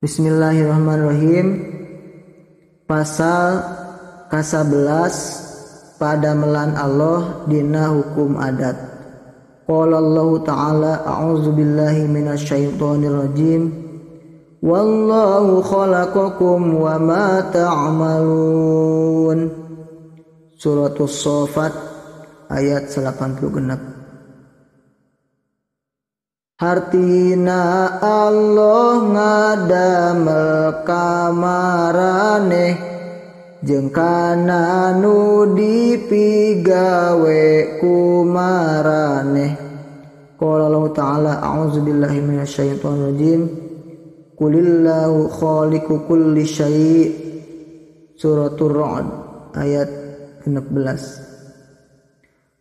Bismillahirrahmanirrahim. Pasal ka-11 padamelan Allah dina hukum adat. Qala Allah Ta'ala a'udzubillahi minasyaitonir rajim. Wallahu khalaqakum wa ma ta'malun. Suratus Shafat ayat 86. Hartina Allah ngadamel kamaraneh jeung kana nu dipigawe ku maraneh. Qala Allah Ta'ala a'udzubillahi minasyaitonir rajim. Qulillahu khaliqu kulli syai'. Suratul Ra'd ayat 16.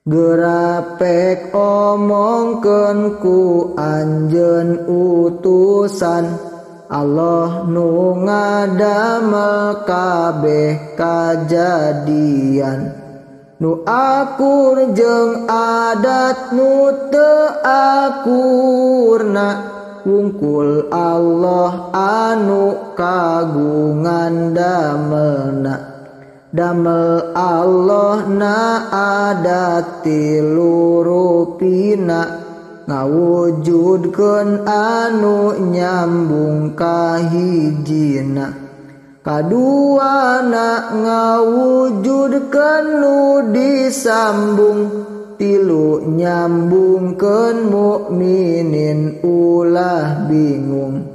Gerapek omongkeun ku anjeun utusan Allah nu ngadamel kabeh kajadian nu akur jeung adat nu teu akurna wungkul Allah anu kagungan damelna. Damel Allah na adat tilurupina ngawujudkeun anu nyambung kahijina kaduana ngawujudkeun nu disambung tilu nyambungkeun mukminin ulah bingung.